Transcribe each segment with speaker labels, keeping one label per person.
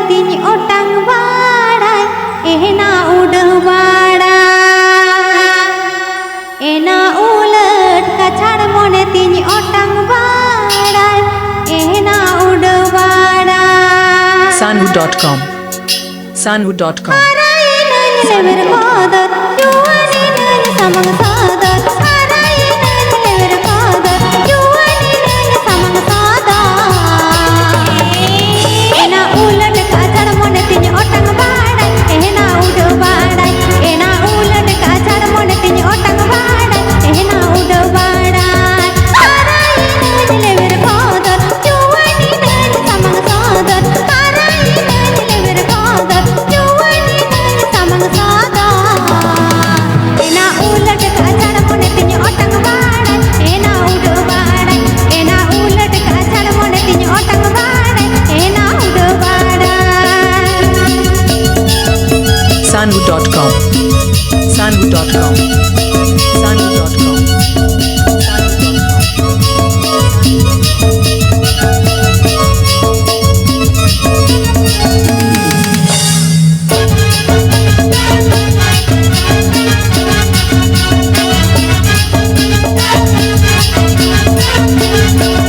Speaker 1: तिनी ओटंग बाड़ाय एना उडह बाड़ा एना उलट कछाड़ मोने तिनी ओटंग बाड़ाय एना उडह बाड़ा
Speaker 2: Sanu.com Sanu.com
Speaker 1: lever father you ani nani samang sadar harai nani lever father you ani nani samang sadar ena ulat kachar mone tini otang badai ena ud badai ena ulat kachar mone tini otang badai ena ud badai harai nani lever father you ani nani samang sadar harai nani lever father you ani nani samang sadar ena ulat kachar mone tini otang badai ena ud badai ena ulat kachar mone tini otang badai ena ud badai
Speaker 2: Sanu.com Sanu.com Sanu.com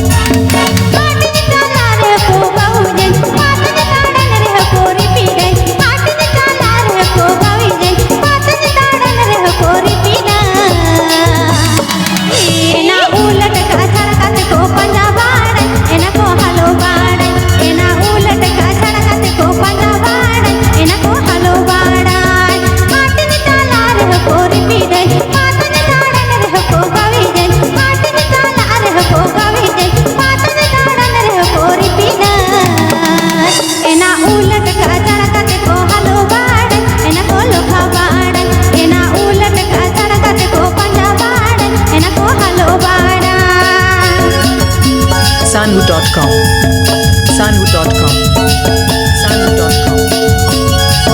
Speaker 1: Patni काला रे को बहुजन पाटनी ताड़न रे कोरी पीड़न पाटनी काला रे को बहुजन पाटनी ताड़न रे कोरी पीड़न एना उलट काछड़ काते को पंजा बाड़न एना को हलो बाड़न एना उलट काछड़ काते को पंजा बाड़न एना को हलो बाड़न पाटनी काला रे कोरी पीड़न पाटनी ताड़न रे को बहुजन पाटनी काला रे को बहुजन पाटनी ताड़न रे कोरी पीड़न एना उलट काछड़ काते को हलो बाड़न एना को लोखा बाड़न एना उलट काछड़ काते को पंजा बाड़न एना को हलो बाड़न
Speaker 2: Sanu.com Sanu.com Sanu.com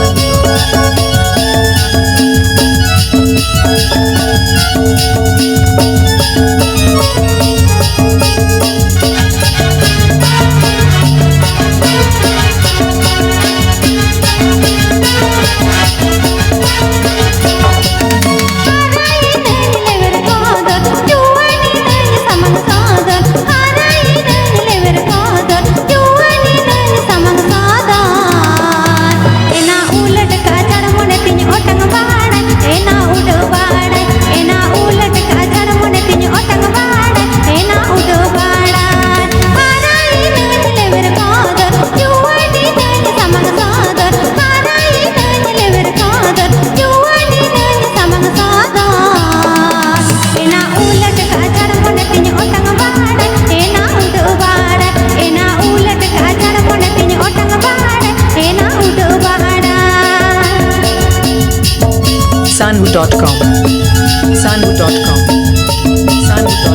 Speaker 1: harai nani lever father you ani nani samang sadar harai nani lever father you ani nani samang sadar ena ulat kachar mone tini otang badan ena ud badan ena ulat kachar mone tini otang badan ena ud badan harai nani lever father you ani nani samang sadar harai nani lever father you ani nani samang sadar ena ulat kachar mone tini otang badan ena ud badan ena ulat kachar mone tini otang badan ena ud badan
Speaker 2: Sanu.com Sanu.com Sanu.com